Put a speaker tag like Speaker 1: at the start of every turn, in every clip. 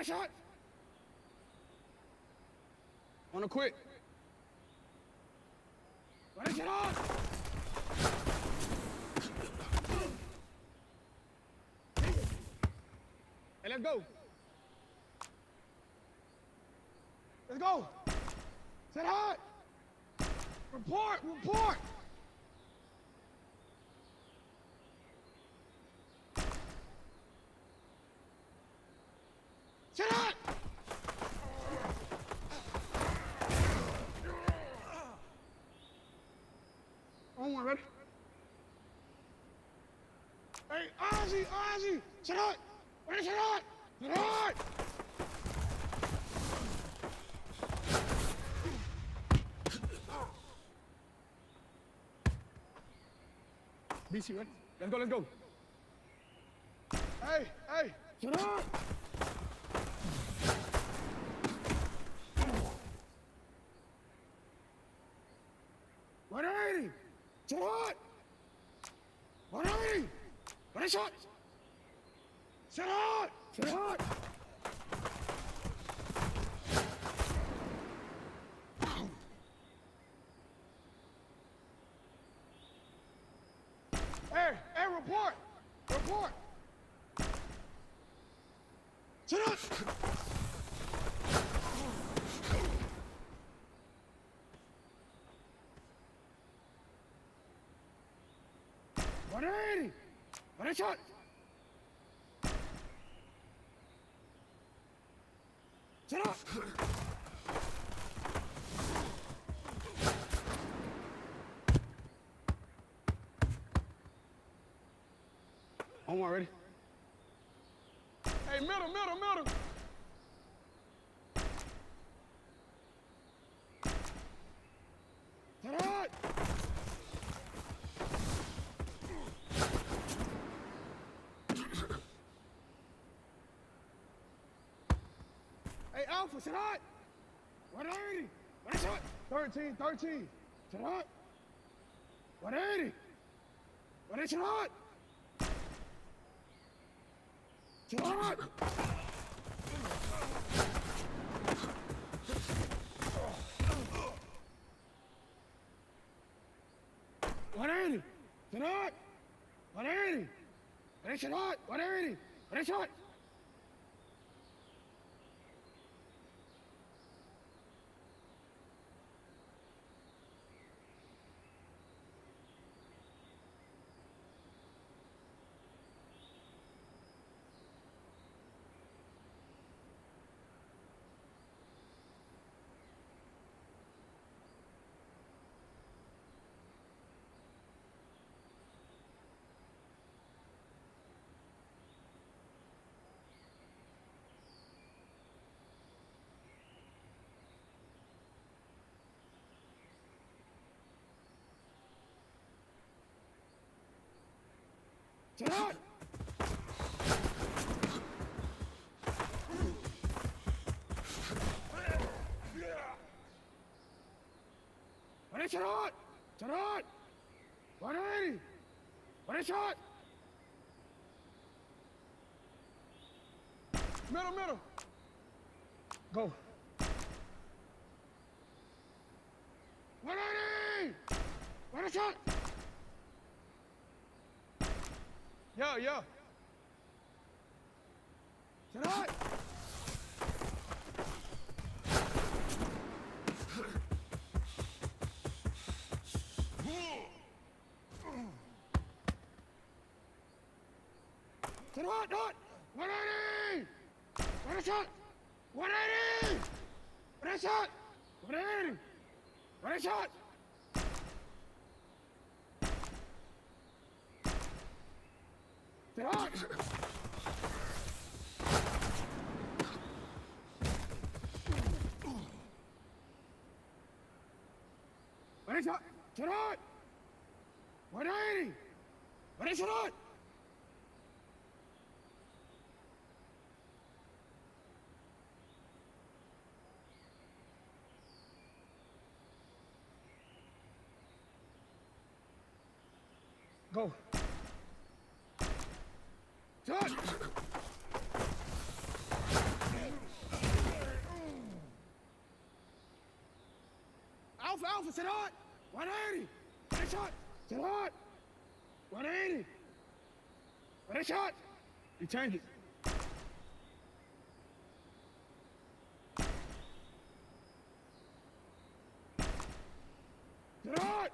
Speaker 1: Ready, shot. On the quick. Ready, shot. Hey, let's go. Let's go. Set hard. Report. Set hard. On one, ready? Hey, Ozzy. Set hard. Ready, set hard. Set hard. BC, ready? Let's go. Hey, shut up! What are you? Shut up! What are you? What is it? Shut up! Hey, report! Sit up! What is it? Sit up! On one, ready? Hey, middle. Set up! Hey, Alpha, set up! 180! What is it? 13. Set up! 180! What is it? Set up! What is it? Set up! 180! What is it? 180! What is it? Set up! What is it? Set up! 180! What is it? Middle. Go. 180! What is it? Yeah. Set up! Set up, dot! 180! What is it? 180! What is it? 180! What is it? Set up! What is it? Set up! 180! What is it? Go. Shot! Alpha, sit hot. 180. Ready, shot. Sit hot. 180. Ready, shot. You change it. Sit hot.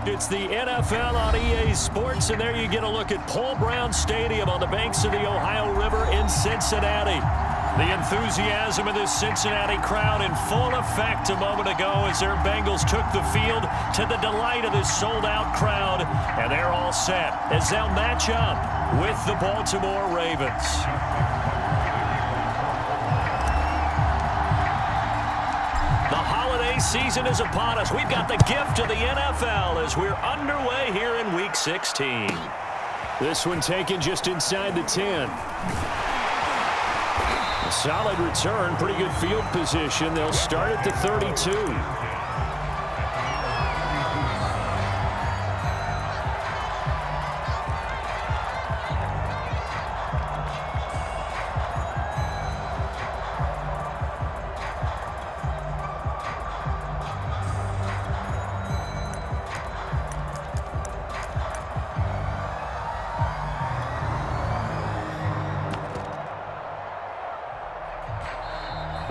Speaker 2: It's the NFL on EA Sports, and there you get a look at Paul Brown Stadium on the banks of the Ohio River in Cincinnati. The enthusiasm of this Cincinnati crowd in full effect a moment ago as their Bengals took the field to the delight of this sold-out crowd, and they're all set as they'll match up with the Baltimore Ravens. Season is upon us. We've got the gift of the NFL as we're underway here in Week 16.
Speaker 3: This one taken just inside the 10. A solid return, pretty good field position. They'll start at the 32.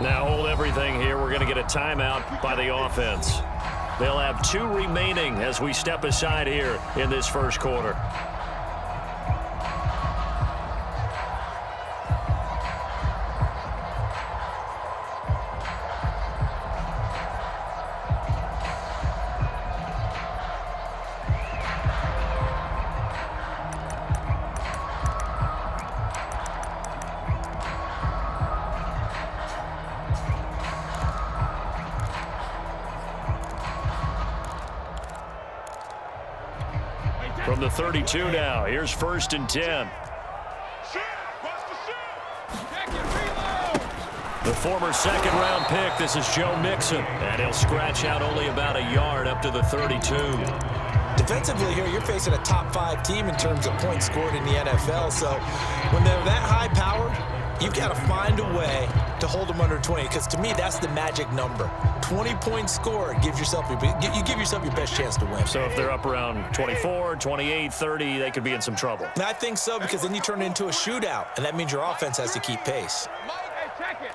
Speaker 2: Now hold everything here. We're going to get a timeout by the offense. They'll have 2 remaining as we step aside here in this first quarter. from the 32 now. Here's 1st and 10. The former second-round pick, this is Joe Mixon. And he'll scratch out only about a yard up to the 32.
Speaker 4: Defensively here, you're facing a top-5 team in terms of points scored in the NFL. So when they're that high-powered, you've got to find a way to hold them under 20. Because to me, that's the magic number. 20 points scored gives yourself you give yourself your best chance to win.
Speaker 2: So if they're up around 24, 28, 30, they could be in some trouble.
Speaker 4: And I think so, because then you turn it into a shootout, and that means your offense has to keep pace.
Speaker 1: Hey, check it.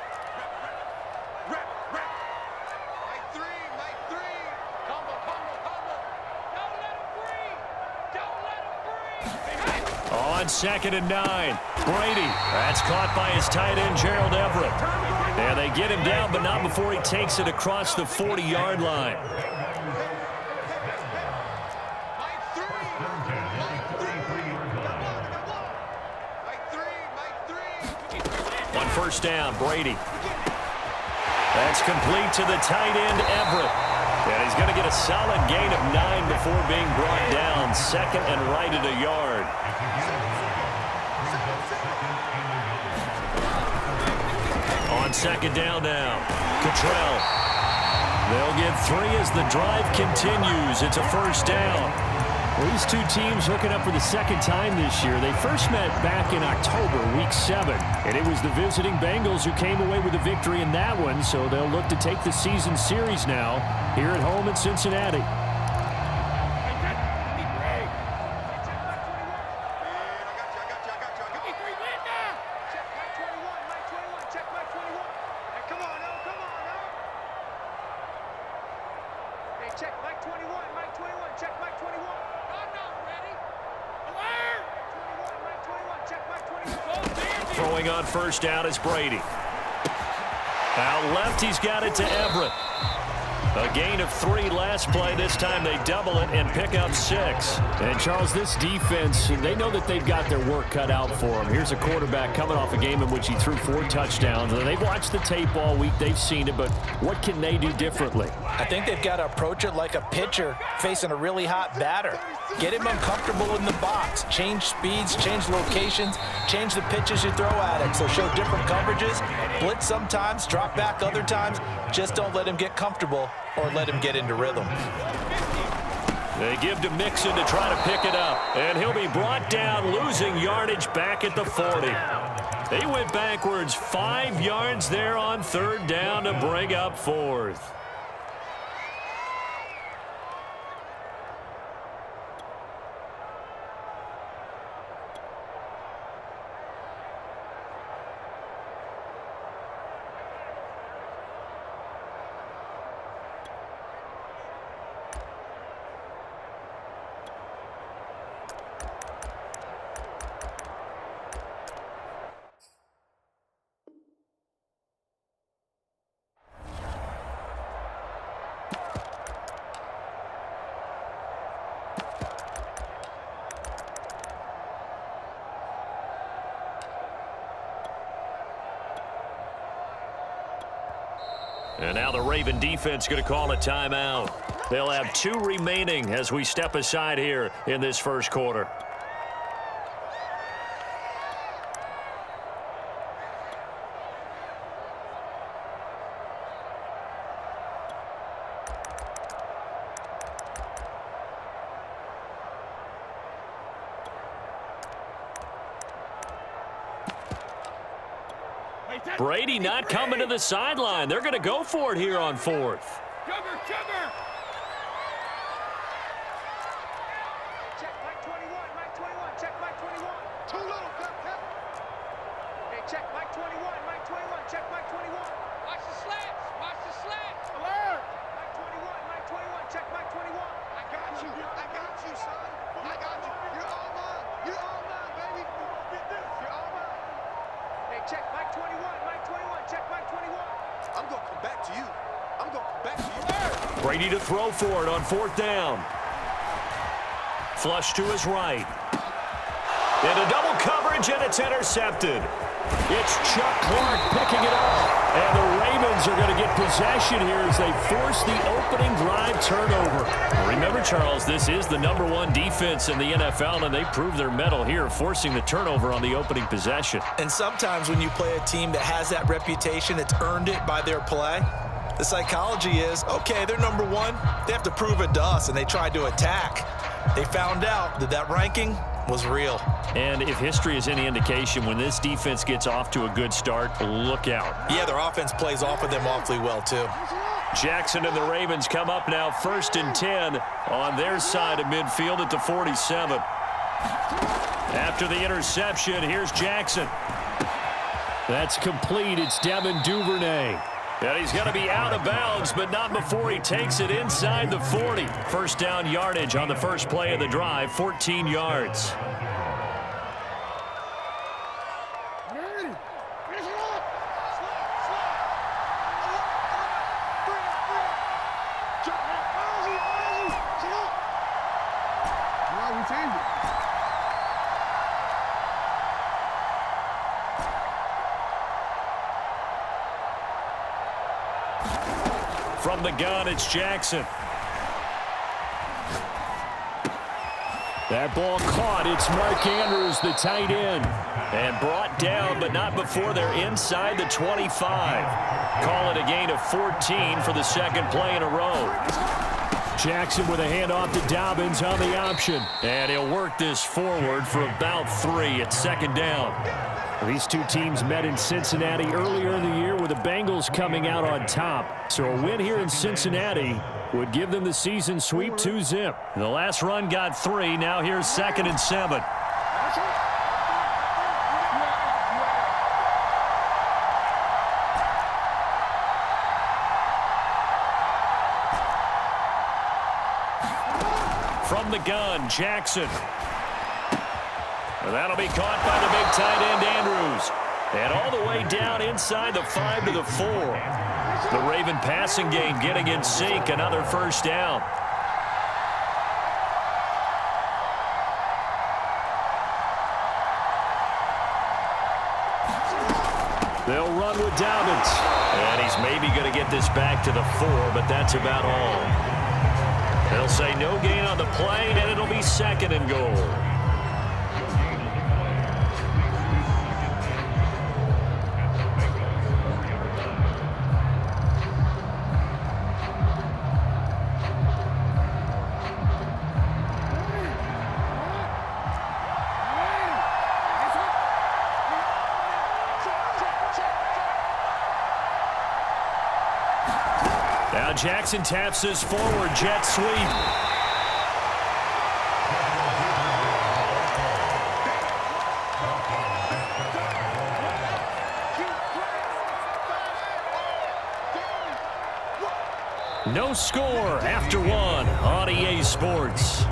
Speaker 2: On 2nd and 9, Brady. That's caught by his tight end, Gerald Everett. And they get him down, but not before he takes it across the 40-yard line. On 1st down, Brady. That's complete to the tight end, Everett. And he's going to get a solid gain of 9 before being brought down. 2nd and right at a yard. On 2nd down now, Cottrell. They'll get 3 as the drive continues. It's a 1st down.
Speaker 3: Well, these two teams hooking up for the 2nd time this year. They first met back in October, Week 7. And it was the visiting Bengals who came away with a victory in that one. So they'll look to take the season series now here at home in Cincinnati.
Speaker 1: Check Mike 21, Mike 21, check Mike 21. God, no, ready? Alert! 21, Mike 21, check Mike 21.
Speaker 2: Throwing on 1st down is Brady. Out left, he's got it to Everett. A gain of 3 last play. This time they double it and pick up 6.
Speaker 3: And, Charles, this defense, they know that they've got their work cut out for them. Here's a quarterback coming off a game in which he threw 4 touchdowns. They've watched the tape all week. They've seen it, but what can they do differently?
Speaker 4: I think they've got to approach it like a pitcher facing a really hot batter. Get him uncomfortable in the box. Change speeds, change locations, change the pitches you throw at him. So show different coverages, blitz sometimes, drop back other times. Just don't let him get comfortable or let him get into rhythm.
Speaker 2: They give to Mixon to try to pick it up. And he'll be brought down, losing yardage back at the 40. They went backwards 5 yards there on 3rd down to bring up 4th. And now the Raven defense going to call a timeout. They'll have 2 remaining as we step aside here in this 1st quarter. Brady not coming to the sideline. They're going to go for it here on 4th.
Speaker 1: Sugar! Check Mike 21, Mike 21, check Mike 21. Too little, cut. Hey, check Mike 21, Mike 21, check Mike 21. Watch the slants, Alert! Mike 21, Mike 21, check Mike 21. I got you, son. I got you. You're all mine, baby. You're all mine. Hey, check Mike 21, Mike 21, check Mike 21. I'm going to come back to you.
Speaker 2: Brady to throw for it on 4th down. Flush to his right. Into double coverage, and it's intercepted. It's Chuck Clark picking it up. And the Ravens are going to get possession here as they force the opening drive turnover. Remember, Charles, this is the #1 defense in the NFL, and they prove their mettle here, forcing the turnover on the opening possession.
Speaker 4: And sometimes when you play a team that has that reputation, it's earned it by their play. The psychology is, okay, they're #1. They have to prove it to us, and they tried to attack. They found out that that ranking was real.
Speaker 2: And if history is any indication, when this defense gets off to a good start, look out.
Speaker 4: Yeah, their offense plays off of them awfully well, too.
Speaker 2: Jackson and the Ravens come up now 1st and 10 on their side of midfield at the 47. After the interception, here's Jackson.
Speaker 3: That's complete. It's Devin Duvernay.
Speaker 2: And he's going to be out of bounds, but not before he takes it inside the 40. First down yardage on the first play of the drive, 14 yards. From the gun, it's Jackson.
Speaker 3: That ball caught. It's Mark Andrews, the tight end.
Speaker 2: And brought down, but not before they're inside the 25. Call it a gain of 14 for the second play in a row.
Speaker 3: Jackson with a handoff to Dobbins on the option.
Speaker 2: And he'll work this forward for about 3 at second down.
Speaker 3: These two teams met in Cincinnati earlier in the year with the Bengals coming out on top. So a win here in Cincinnati would give them the season sweep 2-zip.
Speaker 2: The last run got 3. Now here's 2nd and 7. From the gun, Jackson. And that'll be caught by the big tight end, Andrews. And all the way down inside the 5 to the 4. The Raven passing game getting in sync. Another first down.
Speaker 3: They'll run with Dobbins.
Speaker 2: And he's maybe going to get this back to the 4, but that's about all. They'll say no gain on the play, and it'll be 2nd and goal. Now Jackson taps this forward, jet sweep. No score after 1 on EA Sports.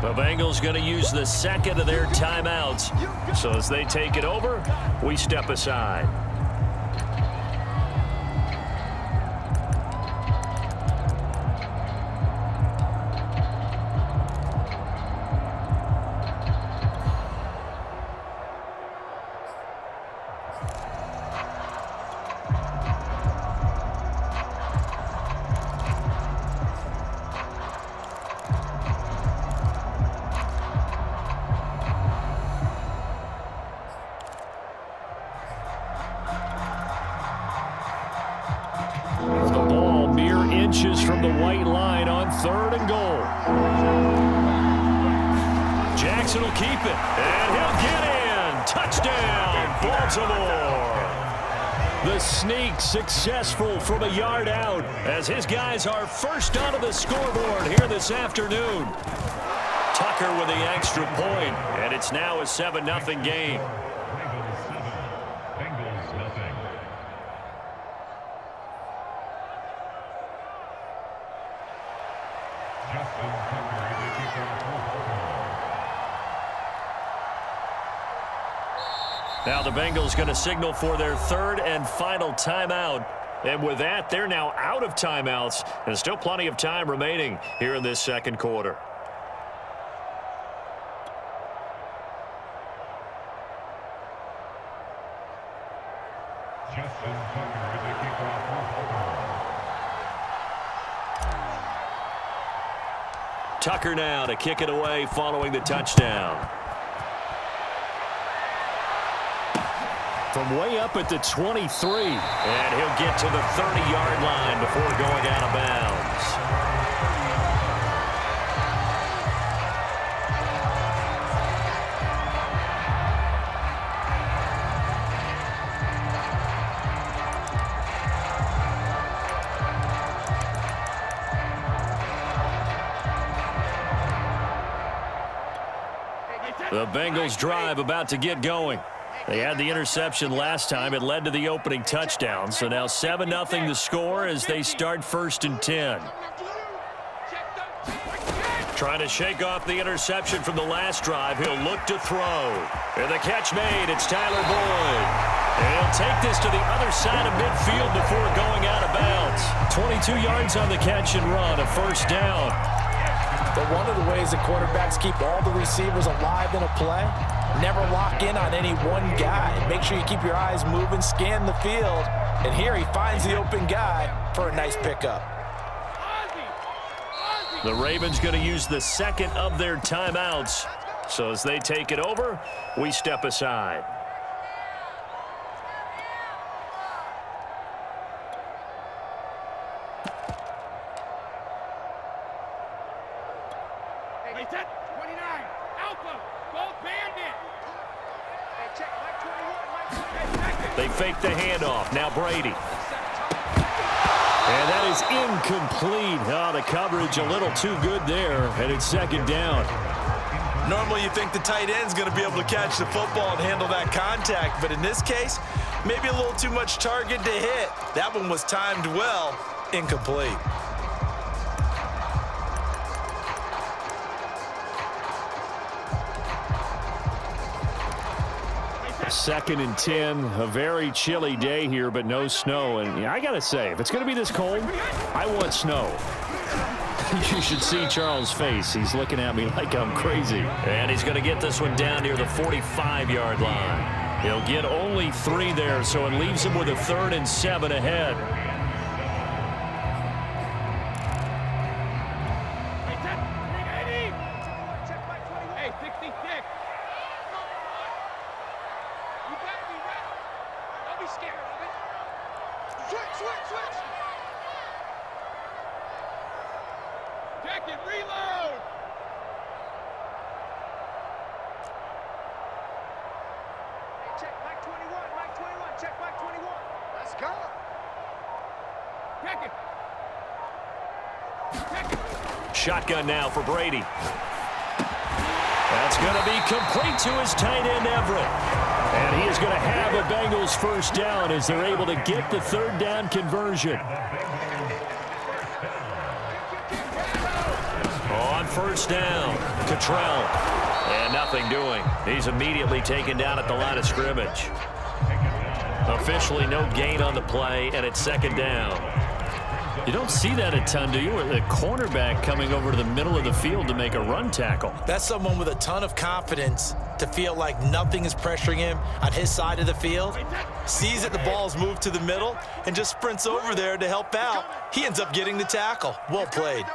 Speaker 2: The Bengals going to use the second of their timeouts. So as they take it over, we step aside. From the white line on 3rd and goal. Jackson will keep it, and he'll get in. Touchdown, Baltimore. The sneak successful from a yard out as his guys are first onto the scoreboard here this afternoon. Tucker with the extra point, and it's now a 7-0 game. Now the Bengals going to signal for their 3rd and final timeout. And with that, they're now out of timeouts. And still plenty of time remaining here in this second quarter. Tucker now to kick it away following the touchdown.
Speaker 3: From way up at the 23.
Speaker 2: And he'll get to the 30-yard line before going out of bounds. The Bengals drive about to get going. They had the interception last time. It led to the opening touchdown. So now 7-0 the score as they start 1st and 10. Trying to shake off the interception from the last drive. He'll look to throw. And the catch made. It's Tyler Boyd. And he'll take this to the other side of midfield before going out of bounds. 22 yards on the catch and run, a 1st down.
Speaker 4: But one of the ways that quarterbacks keep all the receivers alive in a play, never lock in on any one guy. Make sure you keep your eyes moving, scan the field. And here he finds the open guy for a nice pickup.
Speaker 2: The Ravens going to use the second of their timeouts. So as they take it over, we step aside. They fake the handoff. Now Brady.
Speaker 3: And that is incomplete. Oh, the coverage a little too good there, and it's 2nd down.
Speaker 4: Normally you think the tight end's going to be able to catch the football and handle that contact, but in this case, maybe a little too much target to hit. That one was timed well, incomplete.
Speaker 3: Second and 10, a very chilly day here, but no snow. And yeah, I got to say, if it's going to be this cold, I want snow. You should see Charles' face. He's looking at me like I'm crazy.
Speaker 2: And he's going to get this one down near the 45-yard line. He'll get only 3 there, so it leaves him with a 3rd and 7 ahead. Shotgun now for Brady. That's going to be complete to his tight end, Everett. And he is going to have a Bengals 1st down as they're able to get the 3rd down conversion. On 1st down, Cottrell. And nothing doing. He's immediately taken down at the line of scrimmage. Officially no gain on the play, and it's 2nd down.
Speaker 3: You don't see that a ton, do you? The cornerback coming over to the middle of the field to make a run tackle.
Speaker 4: That's someone with a ton of confidence to feel like nothing is pressuring him on his side of the field. Sees that the ball's moved to the middle and just sprints over there to help out. He ends up getting the tackle. Well played.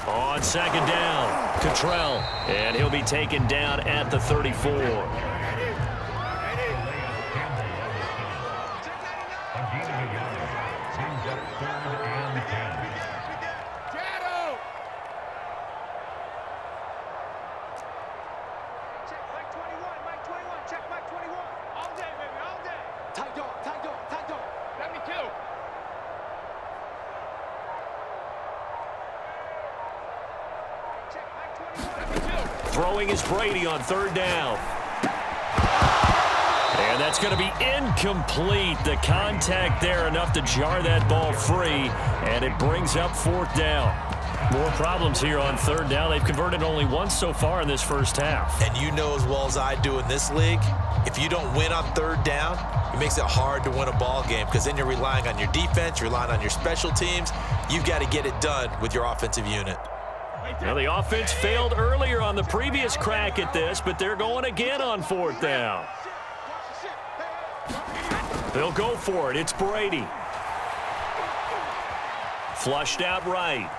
Speaker 2: On 2nd down, Cottrell. And he'll be taken down at the 34. Throwing is Brady on 3rd down. And that's going to be incomplete. The contact there enough to jar that ball free, and it brings up 4th down. More problems here on 3rd down. They've converted only once so far in this 1st half.
Speaker 4: And you know as well as I do in this league, if you don't win on 3rd down, it makes it hard to win a ball game because then you're relying on your defense, you're relying on your special teams. You've got to get it done with your offensive unit.
Speaker 2: Now, the offense failed earlier on the previous crack at this, but they're going again on 4th down. They'll go for it. It's Brady. Flushed out right.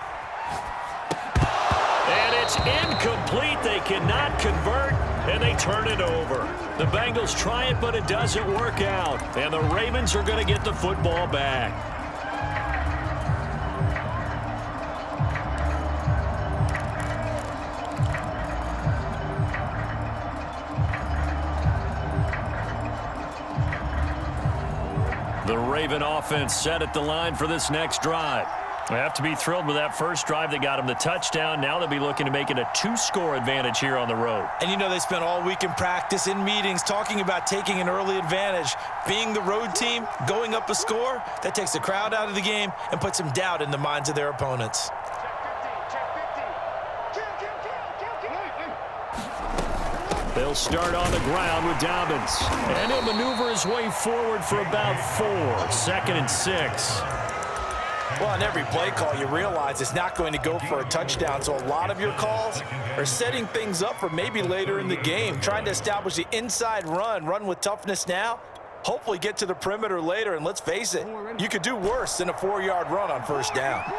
Speaker 2: And it's incomplete. They cannot convert, and they turn it over. The Bengals try it, but it doesn't work out. And the Ravens are going to get the football back. The Raven offense set at the line for this next drive. They have to be thrilled with that first drive that got them the touchdown. Now they'll be looking to make it a 2-score advantage here on the road.
Speaker 4: And you know they spent all week in practice, in meetings, talking about taking an early advantage. Being the road team, going up a score, that takes the crowd out of the game and puts some doubt in the minds of their opponents.
Speaker 2: They'll start on the ground with Dobbins. And he'll maneuver his way forward for about 4. 2nd and 6.
Speaker 4: Well, on every play call, you realize it's not going to go for a touchdown, so a lot of your calls are setting things up for maybe later in the game, trying to establish the inside run with toughness now, hopefully get to the perimeter later, and let's face it, you could do worse than a 4-yard run on 1st down.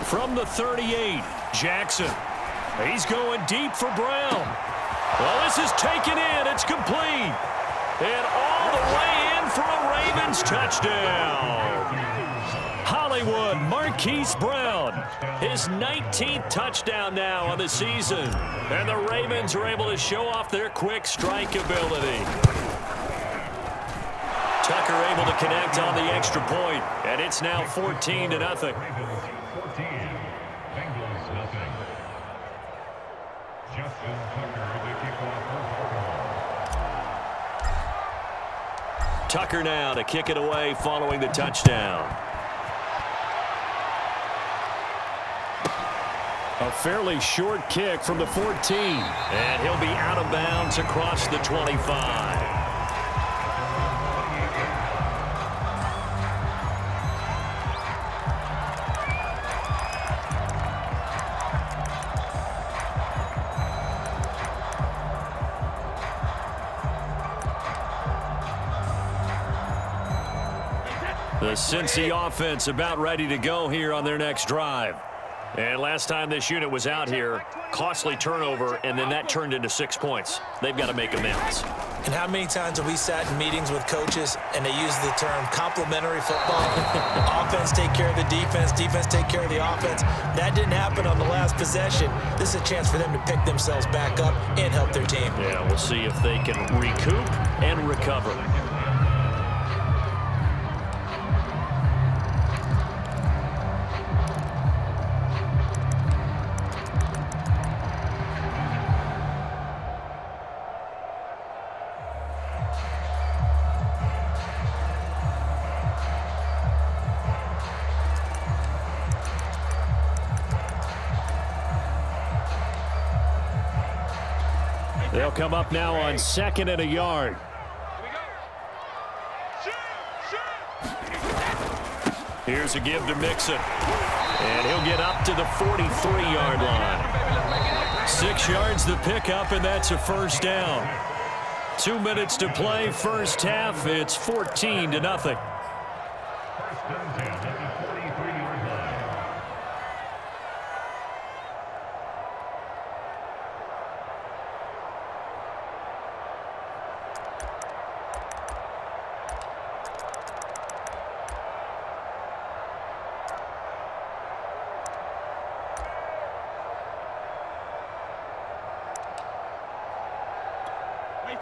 Speaker 2: From the 38, Jackson. He's going deep for Brown. Well, this is taken in. It's complete. And all the way in for a Ravens touchdown. Hollywood Marquise Brown, his 19th touchdown now on the season. And the Ravens are able to show off their quick strike ability. Tucker able to connect on the extra point, and it's now 14-0. Tucker now to kick it away following the touchdown.
Speaker 3: A fairly short kick from the 14.
Speaker 2: And he'll be out of bounds across the 25. The Cincy offense about ready to go here on their next drive. And last time this unit was out here, costly turnover, and then that turned into 6 points. They've got to make amends.
Speaker 4: And how many times have we sat in meetings with coaches and they use the term complementary football? Offense take care of the defense, defense take care of the offense. That didn't happen on the last possession. This is a chance for them to pick themselves back up and help their team.
Speaker 2: Yeah, we'll see if they can recoup and recover. They'll come up now on 2nd and a yard. Here's a give to Mixon. And he'll get up to the 43-yard line. 6 yards the pickup, and that's a 1st down. 2 minutes to play, first half. It's 14-0.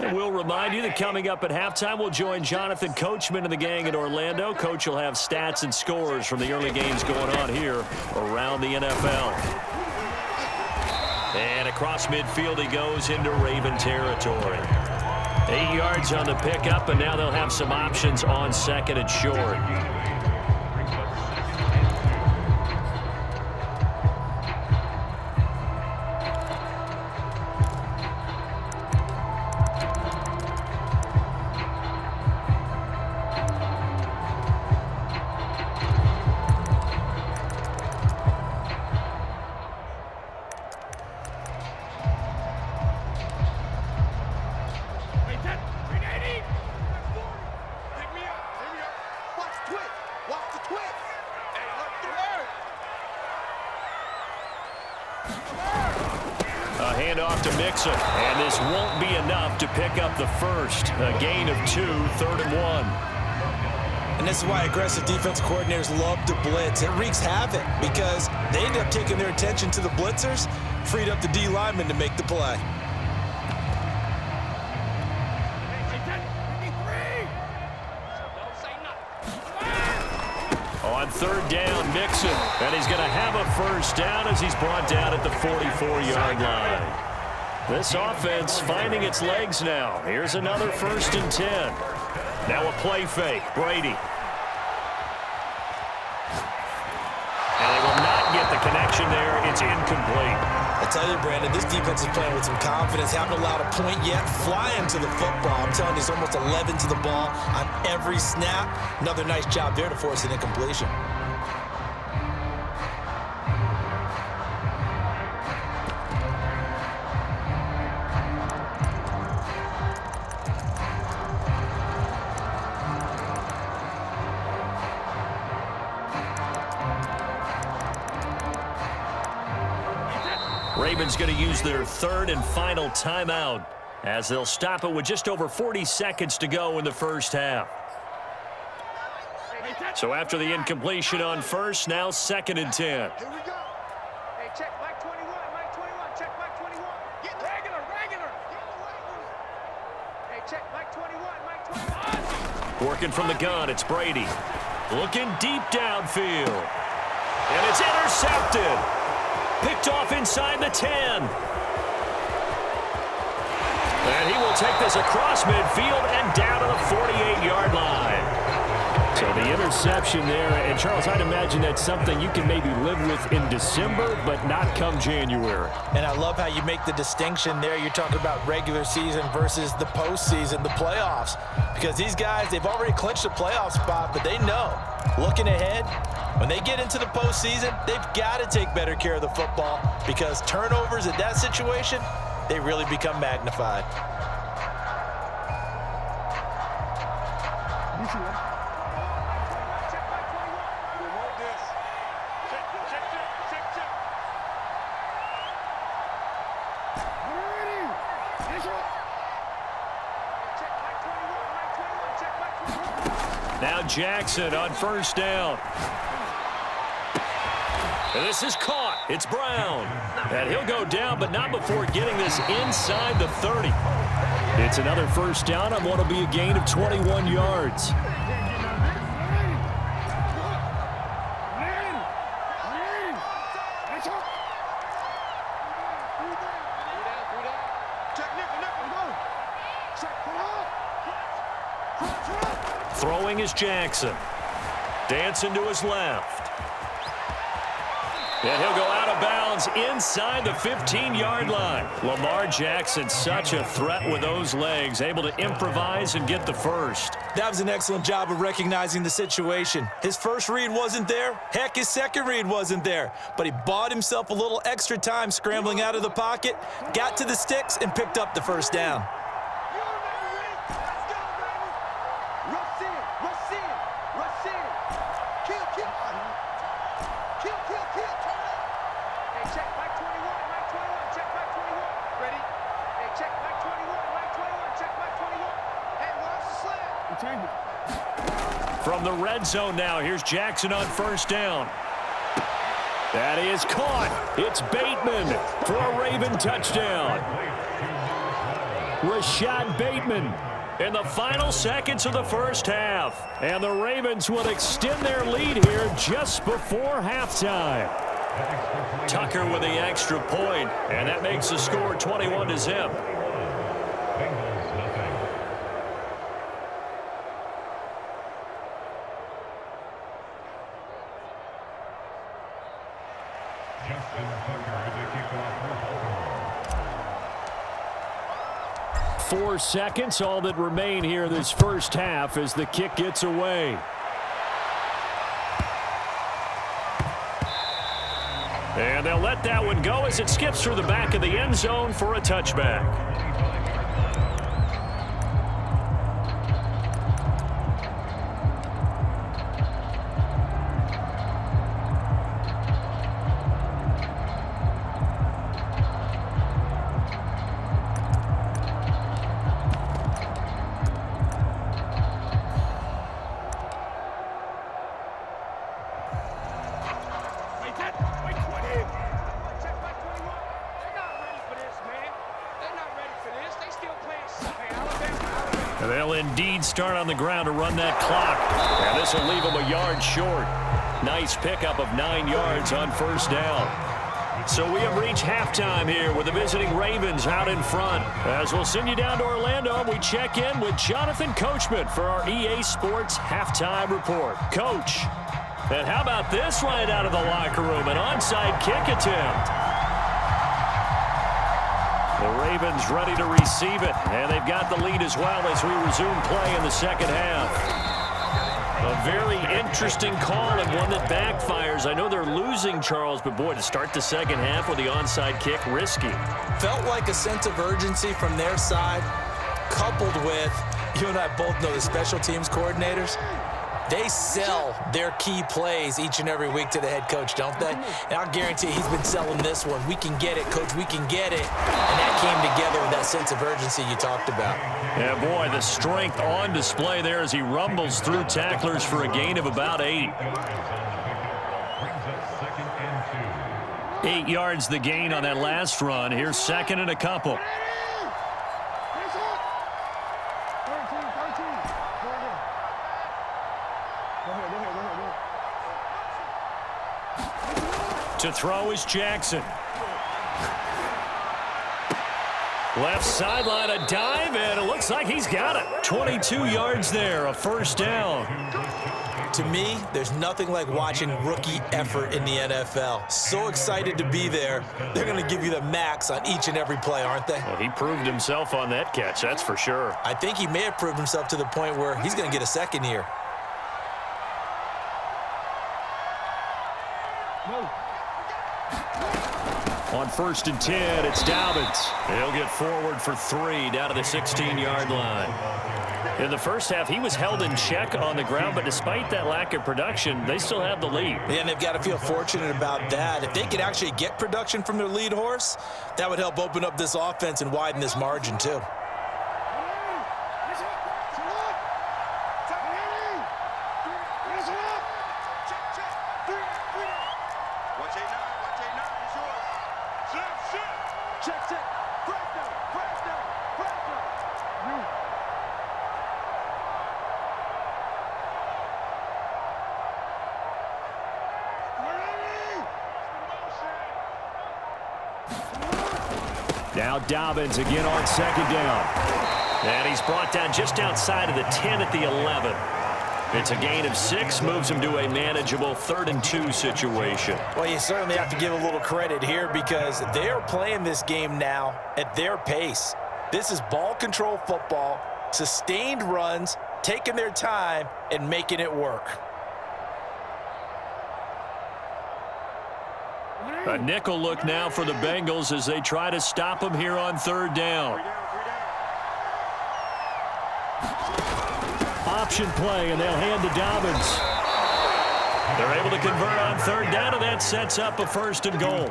Speaker 2: And we'll remind you that coming up at halftime, we'll join Jonathan Coachman and the gang in Orlando. Coach will have stats and scores from the early games going on here around the NFL. And across midfield he goes into Raven territory. 8 yards on the pickup, and now they'll have some options on second and short. A handoff to Mixon, and this won't be enough to pick up the first. A gain of 2, 3rd and 1.
Speaker 4: And this is why aggressive defense coordinators love to blitz. It wreaks havoc because they end up taking their attention to the blitzers, freed up the D lineman to make the play.
Speaker 2: On 3rd down, Mixon, and he's going to have a first down as he's brought down at the 44-yard line. This offense finding its legs now. Here's another 1st and 10. Now a play fake, Brady. And they will not get the connection there. It's incomplete.
Speaker 4: I tell you, Brandon, this defense is playing with some confidence. Haven't allowed a point yet. Flying to the football. I'm telling you, it's almost 11 to the ball on every snap. Another nice job there to force an incompletion.
Speaker 2: Ravens going to use their 3rd and final timeout as they'll stop it with just over 40 seconds to go in the first half. So after the incompletion on first, now 2nd and 10.
Speaker 1: Here we go. Hey, check Mike 21, Mike 21, check Mike 21. Get regular. Get regular. Hey, check Mike 21, Mike 21.
Speaker 2: Working from the gun, it's Brady. Looking deep downfield. And it's intercepted. Picked off inside the 10. And he will take this across midfield and down to the 48-yard line.
Speaker 3: So the interception there, and Charles, I'd imagine that's something you can maybe live with in December, but not come January.
Speaker 4: And I love how you make the distinction there. You're talking about regular season versus the postseason, the playoffs. Because these guys, they've already clinched a playoff spot, but they know, looking ahead, when they get into the postseason, they've got to take better care of the football because turnovers in that situation, they really become magnified.
Speaker 2: Now Jackson on 1st down. And this is caught. It's Brown. And he'll go down, but not before getting this inside the 30.
Speaker 3: It's another 1st down on what will be a gain of 21 yards.
Speaker 2: Throwing is Jackson. Dancing to his left. And he'll go out of bounds inside the 15-yard line. Lamar Jackson, such a threat with those legs, able to improvise and get the first.
Speaker 4: That was an excellent job of recognizing the situation. His first read wasn't there. Heck, his second read wasn't there. But he bought himself a little extra time scrambling out of the pocket, got to the sticks, and picked up the 1st down.
Speaker 2: From the red zone now, here's Jackson on 1st down. That is caught. It's Bateman for a Raven touchdown. Rashad Bateman in the final seconds of the first half. And the Ravens will extend their lead here just before halftime. Tucker with the extra point, and that makes the score 21-0.
Speaker 3: Four seconds, all that remain here this first half as the kick gets away. And they'll let that one go as it skips through the back of the end zone for a touchback. They'll indeed start on the ground to run that clock. And this will leave them a yard short. Nice pickup of 9 yards on first down. So we have reached halftime here with the visiting Ravens out in front. As we'll send you down to Orlando, we check in with Jonathan Coachman for our EA Sports Halftime Report. Coach, and how about this right out of the locker room? An onside kick attempt. The Ravens ready to receive it, and they've got the lead as well as we resume play in the second half. A very interesting call and one that backfires. I know they're losing, Charles, but boy, to start the second half with the onside kick, risky.
Speaker 4: Felt like a sense of urgency from their side, coupled with, you and I both know the special teams coordinators. They sell their key plays each and every week to the head coach, don't they? And I'll guarantee he's been selling this one. We can get it, coach. We can get it. And that came together with that sense of urgency you talked about.
Speaker 2: Yeah, boy, the strength on display there as he rumbles through tacklers for a gain of about 8. 8 yards the gain on that last run. Here's second and a couple. To throw is Jackson. Left sideline, a dive, and it looks like he's got it. 22 yards there, a first down.
Speaker 4: To me, there's nothing like watching rookie effort in the NFL. So excited to be there. They're going to give you the max on each and every play, aren't they?
Speaker 2: Well, he proved himself on that catch, that's for sure.
Speaker 4: I think he may have proved himself to the point where he's going to get a second here.
Speaker 2: On 1st and 10, it's Dobbins. He'll get forward for 3 down to the 16-yard line. In the first half, he was held in check on the ground, but despite that lack of production, they still have the lead.
Speaker 4: Yeah, and they've got to feel fortunate about that. If they could actually get production from their lead horse, that would help open up this offense and widen this margin, too.
Speaker 3: Now Dobbins again on second down.
Speaker 2: And he's brought down just outside of the 10 at the 11. It's a gain of 6, moves him to a manageable 3rd and 2 situation.
Speaker 4: Well, you certainly have to give a little credit here because they are playing this game now at their pace. This is ball control football, sustained runs, taking their time, and making it work.
Speaker 2: A nickel look now for the Bengals as they try to stop him here on 3rd down.
Speaker 3: Option play, and they'll hand to Dobbins.
Speaker 2: They're able to convert on 3rd down, and that sets up a 1st and goal.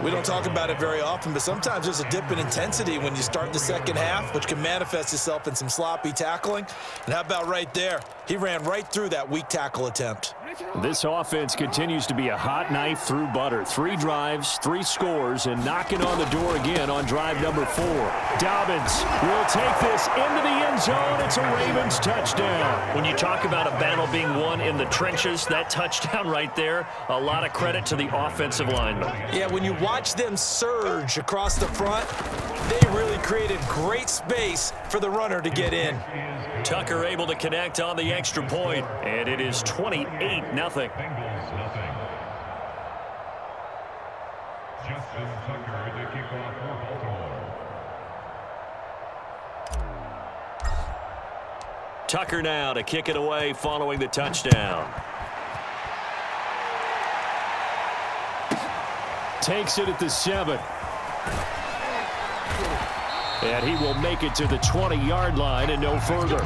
Speaker 4: We don't talk about it very often, but sometimes there's a dip in intensity when you start the second half, which can manifest itself in some sloppy tackling. And how about right there? He ran right through that weak tackle attempt.
Speaker 3: This offense continues to be a hot knife through butter. 3 drives, 3 scores, and knocking on the door again on drive number 4. Dobbins will take this into the end zone. It's a Ravens touchdown.
Speaker 2: When you talk about a battle being won in the trenches, that touchdown right there, a lot of credit to the offensive lineman.
Speaker 4: Yeah, when you watch them surge across the front, they really created great space for the runner to get in.
Speaker 2: Tucker able to connect on the extra point, and it is 28-0. Tucker now to kick it away following the touchdown.
Speaker 3: Takes it at the 7. And he will make it to the 20-yard line and no further.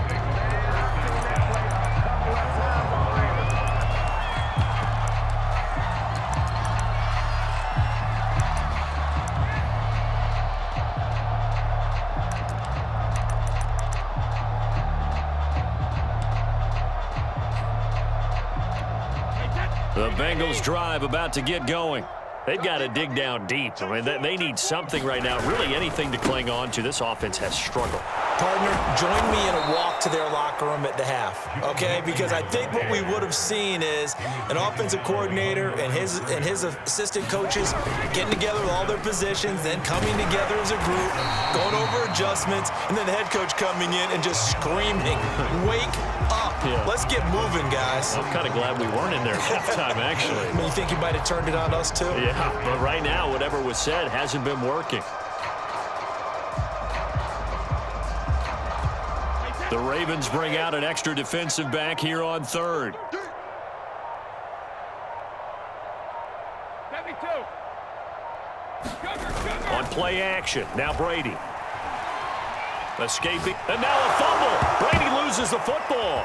Speaker 2: The Bengals drive about to get going. They've got to dig down deep. I mean, they need something right now, really anything to cling on to. This offense has struggled.
Speaker 4: Partner, join me in a walk to their locker room at the half, okay? Because I think what we would have seen is an offensive coordinator and his assistant coaches getting together with all their positions, then coming together as a group, going over adjustments, and then the head coach coming in and just screaming, "Wake up.
Speaker 2: Yeah.
Speaker 4: Let's get moving, guys."
Speaker 2: I'm kind of glad we weren't in there at halftime, actually.
Speaker 4: You think you might have turned it on us, too?
Speaker 2: Yeah, but right now, whatever was said hasn't been working. The Ravens bring out an extra defensive back here on 3rd. On play action, now Brady. Escaping, and now a fumble. Brady loses the football.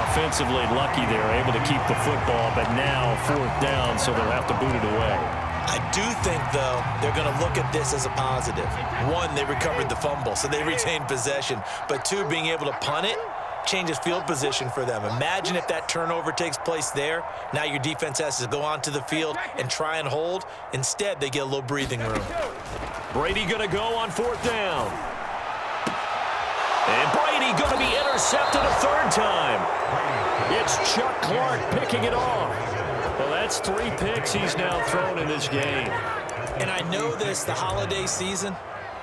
Speaker 2: Offensively lucky they're able to keep the football, but now 4th down, so they'll have to boot it away.
Speaker 4: I do think, though, they're going to look at this as a positive. 1, they recovered the fumble, so they retained possession. But 2, being able to punt it changes field position for them. Imagine if that turnover takes place there. Now your defense has to go onto the field and try and hold. Instead, they get a little breathing room.
Speaker 2: Brady going to go on 4th down. And Brady going to be intercepted a 3rd time. It's Chuck Clark picking it off. Well, that's 3 picks he's now thrown in this game.
Speaker 4: And I know this, the holiday season,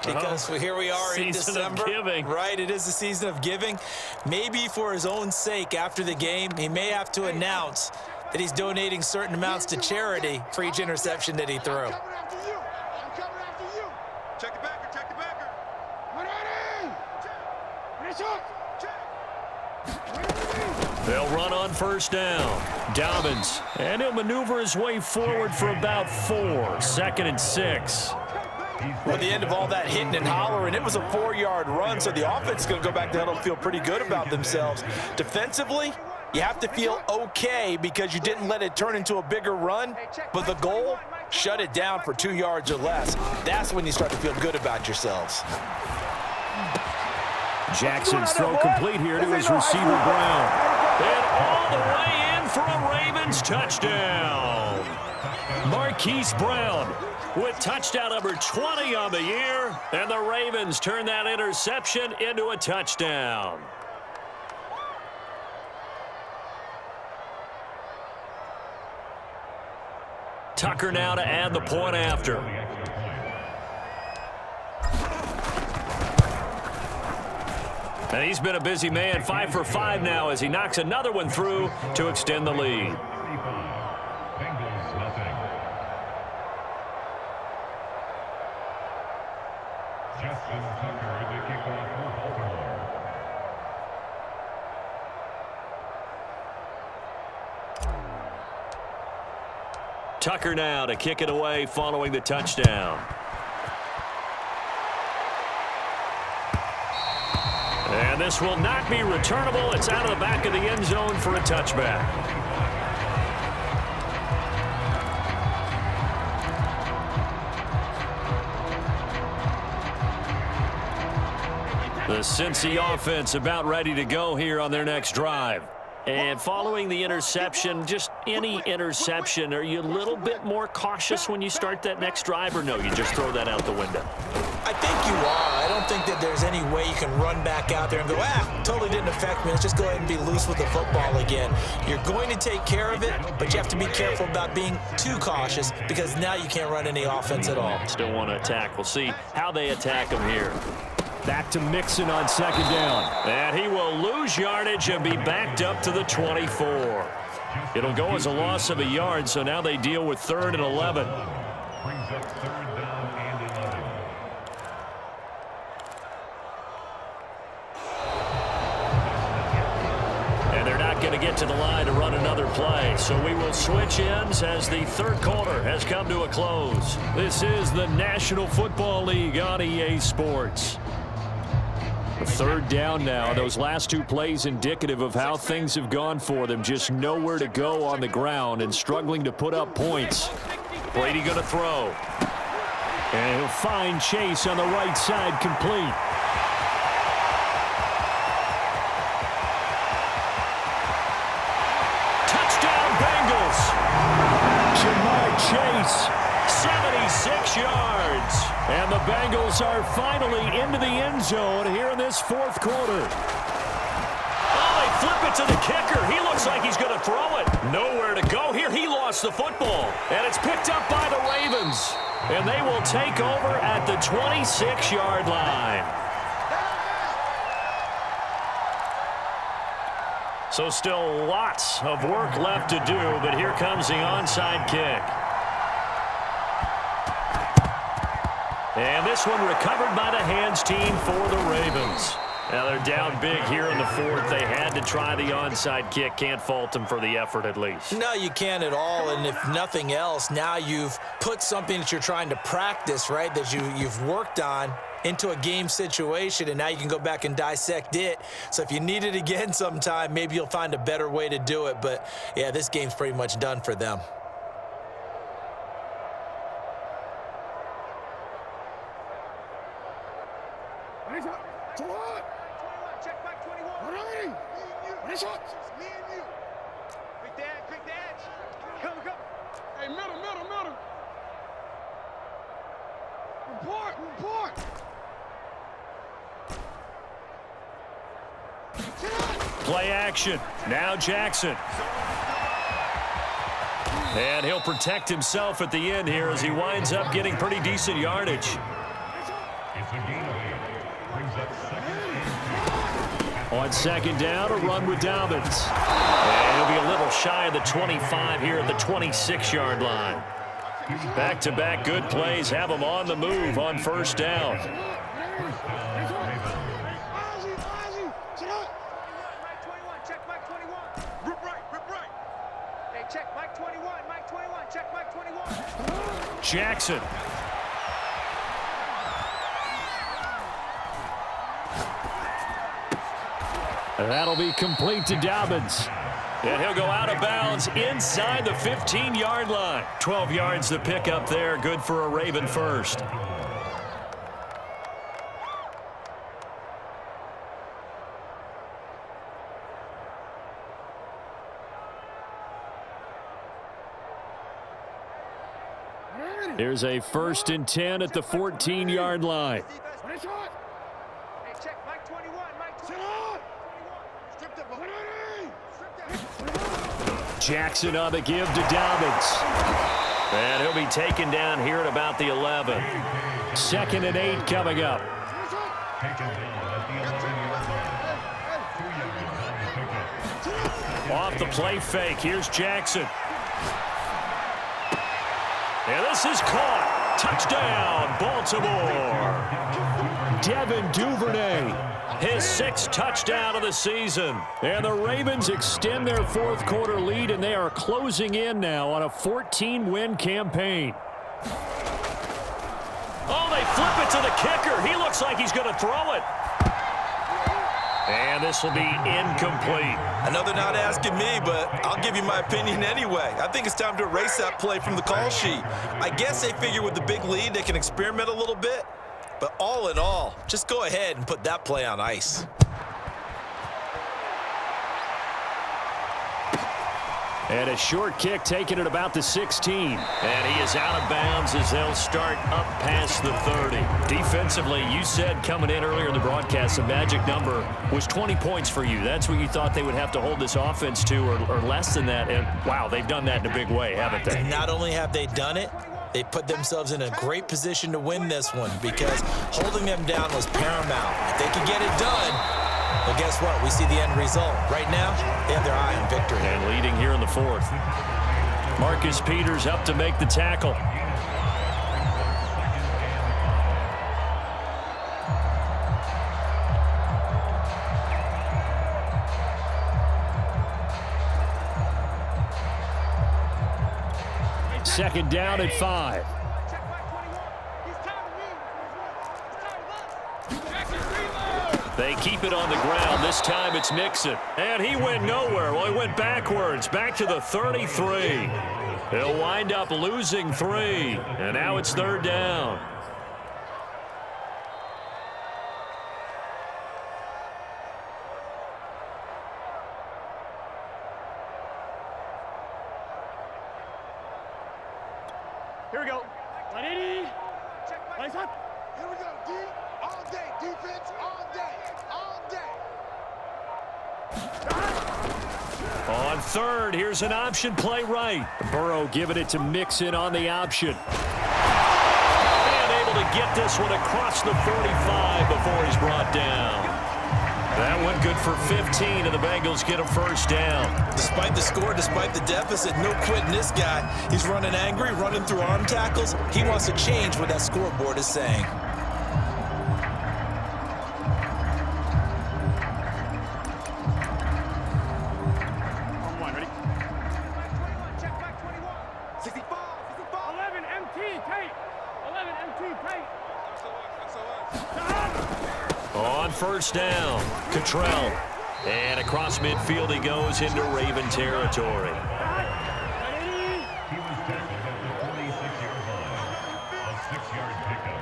Speaker 4: because here we are in December.
Speaker 2: Season of giving.
Speaker 4: Right, it is the season of giving. Maybe for his own sake, after the game, he may have to announce that he's donating certain amounts to charity for each interception that he threw.
Speaker 1: I'm coming after you. I'm coming after you. Check the backer. Check the backer.
Speaker 2: They'll run on 1st down. Dobbins, and he'll maneuver his way forward for about 4. 2nd and 6.
Speaker 4: Well, at the end of all that hitting and hollering, it was a 4-yard run, so the offense is going to go back to huddle and feel pretty good about themselves. Defensively, you have to feel okay because you didn't let it turn into a bigger run, but the goal, shut it down for 2 yards or less. That's when you start to feel good about yourselves.
Speaker 3: Jackson's throw complete here to his receiver, Brown.
Speaker 2: And all the way in for a Ravens touchdown. Marquise Brown with touchdown number 20 on the year, and the Ravens turn that interception into a touchdown. Tucker now to add the point after. And he's been a busy man, 5 for 5 now as he knocks another one through to extend the lead. Tucker now to kick it away following the touchdown. And this will not be returnable. It's out of the back of the end zone for a touchback. The Cincy offense about ready to go here on their next drive. And following the interception, just any interception, are you a little bit more cautious when you start that next drive, or no, you just throw that out the window?
Speaker 4: I think you are. I don't think that there's any way you can run back out there and go, totally didn't affect me. Let's just go ahead and be loose with the football again. You're going to take care of it, but you have to be careful about being too cautious because now you can't run any offense at all.
Speaker 2: Still want to attack. We'll see how they attack him here.
Speaker 3: Back to Mixon on 2nd down.
Speaker 2: And he will lose yardage and be backed up to the 24. It'll go as a loss of a yard, so now they deal with 3rd and 11.
Speaker 5: Brings up 3rd down and 11.
Speaker 2: And they're not going to get to the line to run another play, so we will switch ends as the 3rd quarter has come to a close. This is the National Football League on EA Sports. 3rd down now. Those last 2 plays indicative of how things have gone for them. Just nowhere to go on the ground and struggling to put up points. Brady going to throw. And he'll find Chase on the right side, complete. Touchdown Bengals. Jamar Chase, 76 yards. And the Bengals are finally into the end zone here in this 4th quarter. Oh, they flip it to the kicker. He looks like he's going to throw it. Nowhere to go here. He lost the football. And it's picked up by the Ravens. And they will take over at the 26-yard line. So still lots of work left to do, but here comes the onside kick. And this one recovered by the hands team for the Ravens. Now they're down big here in the 4th. They had to try the onside kick. Can't fault them for the effort at least.
Speaker 4: No, you can't at all. And if nothing else, now you've put something that you're trying to practice, right, that you've worked on into a game situation, and now you can go back and dissect it. So if you need it again sometime, maybe you'll find a better way to do it. But, yeah, this game's pretty much done for them.
Speaker 1: Check back 21. Big dad. Come. Hey, middle. Report.
Speaker 2: Play action. Now Jackson. And he'll protect himself at the end here as he winds up getting pretty decent yardage.
Speaker 5: It's a gain of 8. Brings up 2nd.
Speaker 2: On 2nd down, a run with Dobbins. And he'll be a little shy of the 25 here at the 26-yard line. Back-to-back good plays have them on the move on 1st down.
Speaker 1: Check Mike 21. Rip right. Hey, check Mike 21. Check Mike 21.
Speaker 2: Jackson. That'll be complete to Dobbins. And he'll go out of bounds inside the 15-yard line. 12 yards to pick up there. Good for a Raven first. Here's a 1st and 10 at the 14-yard line.
Speaker 1: Hey, check Mike 21.
Speaker 2: Jackson on the give to Dobbins. And he'll be taken down here at about the 11. 2nd and 8 coming up.
Speaker 5: Taken down at the 11-yard line. 2 yards on the pickup.
Speaker 2: Off the play fake. Here's Jackson. And this is caught. Touchdown, Baltimore. Devin Duvernay. His 6th touchdown of the season. And the Ravens extend their 4th quarter lead, and they are closing in now on a 14-win campaign. Oh, they flip it to the kicker. He looks like he's going to throw it. And this will be incomplete.
Speaker 4: I know they're not asking me, but I'll give you my opinion anyway. I think it's time to erase that play from the call sheet. I guess they figure with the big lead they can experiment a little bit. But all in all, just go ahead and put that play on ice.
Speaker 2: And a short kick taken at about the 16. And he is out of bounds as they'll start up past the 30. Defensively, you said coming in earlier in the broadcast, the magic number was 20 points for you. That's what you thought they would have to hold this offense to, or less than that. And, wow, they've done that in a big way, haven't they?
Speaker 4: Not only have they done it, they put themselves in a great position to win this one because holding them down was paramount. If they could get it done, But guess what? We see the end result. Right now, they have their eye on victory.
Speaker 2: And leading here in the fourth. Marcus Peters up to make the tackle.
Speaker 3: Second down at 5.
Speaker 2: They keep it on the ground. This time it's Mixon. And he went nowhere. Well, he went backwards, back to the 33. He'll wind up losing 3. And now it's third down.
Speaker 1: Here we go. 180. Lights up. Here we go. D all day. Defense all day. All day.
Speaker 2: On third, here's an option play right.
Speaker 3: Burrow giving it to Mixon on the option.
Speaker 2: And able to get this one across the 45 before he's brought down. That one good for 15, and the Bengals get a first down.
Speaker 4: Despite the score, despite the deficit, no quitting this guy. He's running angry, running through arm tackles. He wants to change what that scoreboard is saying.
Speaker 1: Check back 21. 65. 11 MT tight. 11 MT tight.
Speaker 2: On first down, Cottrell. And across midfield he goes into Raven territory.
Speaker 5: He was tackled at the 46-yard line. A 6-yard pickup.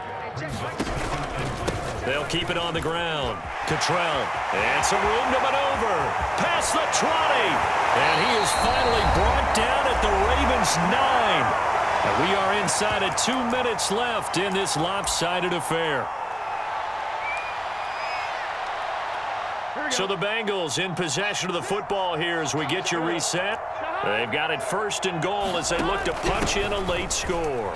Speaker 2: They'll keep it on the ground. Cottrell. And some room to maneuver. Past the 20. And he is finally brought down at the Ravens' 9. And we are inside of 2 minutes left in this lopsided affair. So the Bengals in possession of the football here as we get you reset. They've got it first and goal as they look to punch in a late score.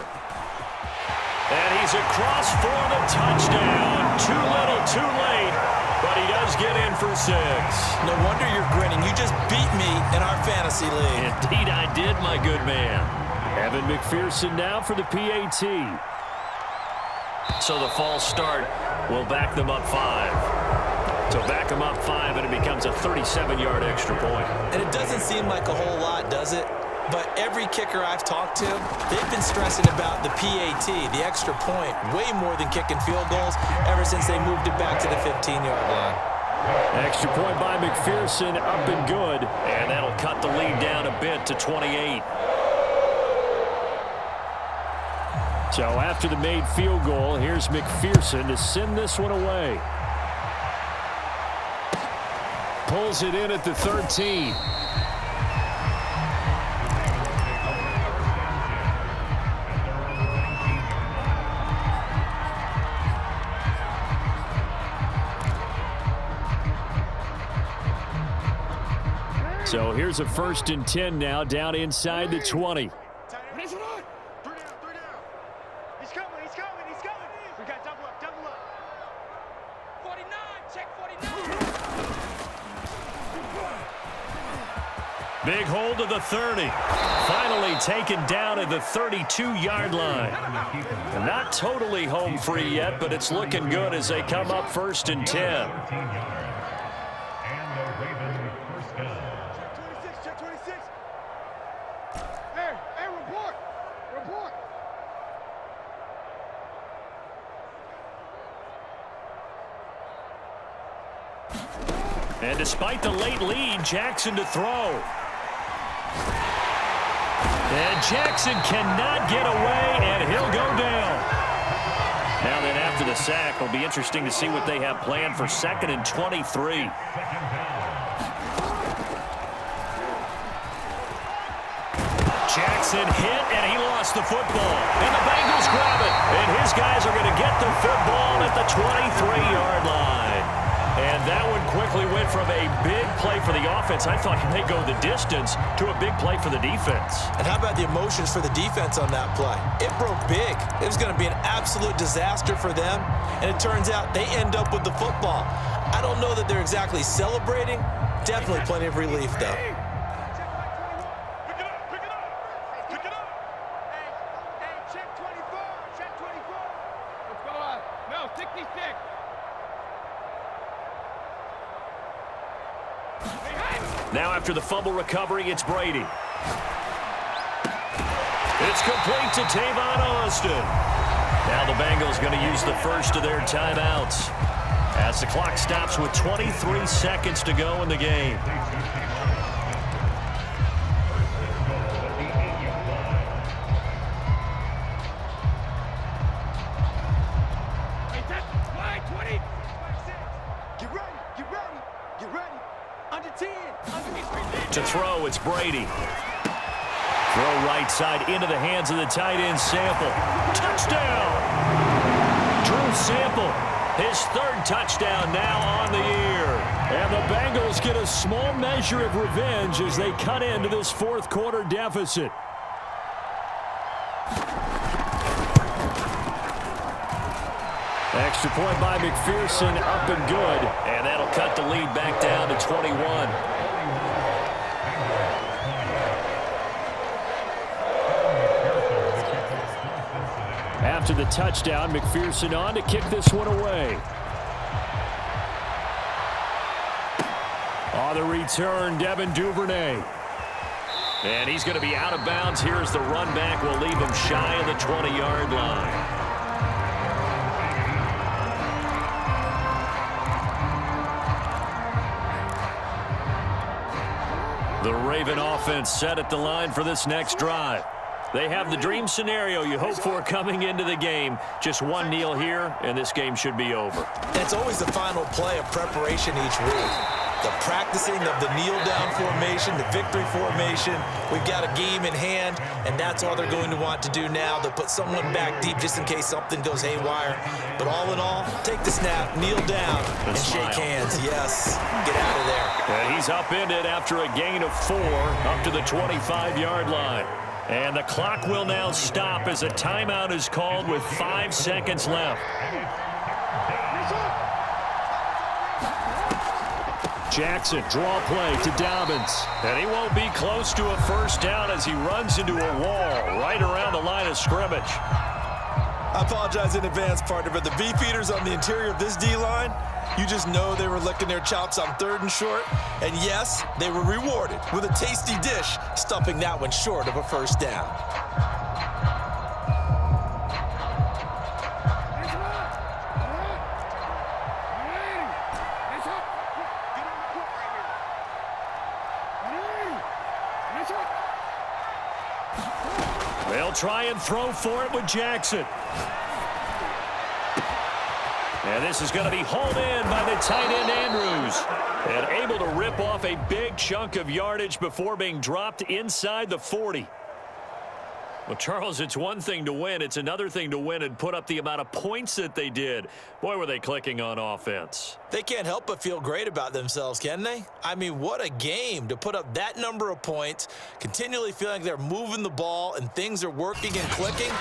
Speaker 2: And he's across for the touchdown. Too little, too late, but he does get in for 6.
Speaker 4: No wonder you're grinning. You just beat me in our fantasy league.
Speaker 2: Indeed I did, my good man.
Speaker 3: Evan McPherson now for the PAT.
Speaker 2: So the false start will back them up 5. So back them up 5, and it becomes a 37-yard extra point.
Speaker 4: And it doesn't seem like a whole lot, does it? But every kicker I've talked to, they've been stressing about the PAT, the extra point, way more than kicking field goals ever since they moved it back to the 15-yard line.
Speaker 3: Extra point by McPherson, up and good.
Speaker 2: And that'll cut the lead down a bit to 28.
Speaker 3: So after the made field goal, here's McPherson to send this one away. Pulls it in at the 13. So here's a 1st and 10 now, down inside the 20.
Speaker 1: 3 down. He's coming. We got double up. 49, check 49.
Speaker 2: Big hold of the 30. Finally taken down at the 32-yard line. And not totally home free yet, but it's looking good as they come up 1st and 10.
Speaker 5: 13 yards. And the Ravens first down.
Speaker 1: Check 26. Hey, report.
Speaker 2: And despite the late lead, Jackson to throw. And Jackson cannot get away, and he'll go down. Now then, after the sack, it'll be interesting to see what they have planned for 2nd and 23. Jackson hit, and he lost the football. And the Bengals grab it. And his guys are going to get the football at the 23-yard line. And that one quickly went from a big play for the offense. I thought he may go the distance to a big play for the defense.
Speaker 4: And how about the emotions for the defense on that play? It broke big. It was going to be an absolute disaster for them. And it turns out they end up with the football. I don't know that they're exactly celebrating. Definitely plenty of relief, though.
Speaker 2: Now after the fumble recovery, it's Brady. It's complete to Tavon Austin. Now the Bengals going to use the first of their timeouts as the clock stops with 23 seconds to go in the game. To throw, it's Brady. Throw right side into the hands of the tight end, Sample. Touchdown! Drew Sample, his third touchdown now on the year.
Speaker 3: And the Bengals get a small measure of revenge as they cut into this fourth quarter deficit. Extra point by McPherson, up and good.
Speaker 2: And that'll cut the lead back down to 21.
Speaker 3: After the touchdown, McPherson on to kick this one away. On the return, Devin Duvernay.
Speaker 2: And he's going to be out of bounds. Here's the run back. Will leave him shy of the 20-yard line. The Raven offense set at the line for this next drive. They have the dream scenario you hope for coming into the game. Just one kneel here, and this game should be over.
Speaker 4: It's always the final play of preparation each week. The practicing of the kneel-down formation, the victory formation. We've got a game in hand, and that's all they're going to want to do now. They'll put someone back deep just in case something goes haywire. But all in all, take the snap, kneel down, and shake hands. Yes, get out of there.
Speaker 2: And he's upended after a gain of 4 up to the 25-yard line. And the clock will now stop as a timeout is called with 5 seconds left.
Speaker 3: Jackson, draw play to Dobbins.
Speaker 2: And he won't be close to a first down as he runs into a wall right around the line of scrimmage.
Speaker 4: I apologize in advance, partner, but the beefeaters on the interior of this D-line, you just know they were licking their chops on 3rd and short. And yes, they were rewarded with a tasty dish, stuffing that one short of a first down.
Speaker 2: They'll try and throw for it with Jackson. And this is going to be hauled in by the tight end Andrews. And able to rip off a big chunk of yardage before being dropped inside the 40. Well, Charles, it's one thing to win. It's another thing to win and put up the amount of points that they did. Boy, were they clicking on offense.
Speaker 4: They can't help but feel great about themselves, can they? I mean, what a game to put up that number of points, continually feeling like they're moving the ball and things are working and clicking.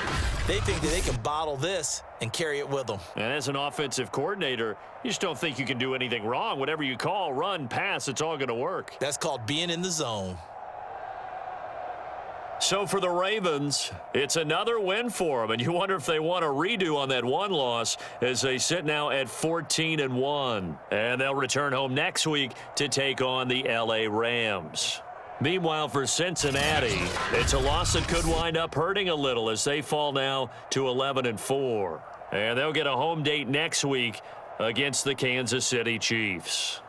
Speaker 4: They think that they can bottle this and carry it with them.
Speaker 2: And as an offensive coordinator, you just don't think you can do anything wrong. Whatever you call, run, pass, it's all going to work.
Speaker 4: That's called being in the zone.
Speaker 2: So for the Ravens, it's another win for them, and you wonder if they want a redo on that one loss as they sit now at 14-1. And they'll return home next week to take on the LA Rams. Meanwhile, for Cincinnati, it's a loss that could wind up hurting a little as they fall now to 11-4. And they'll get a home date next week against the Kansas City Chiefs.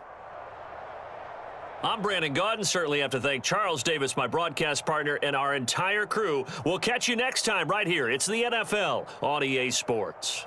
Speaker 2: I'm Brandon Gaudin. Certainly have to thank Charles Davis, my broadcast partner, and our entire crew. We'll catch you next time right here. It's the NFL on EA Sports.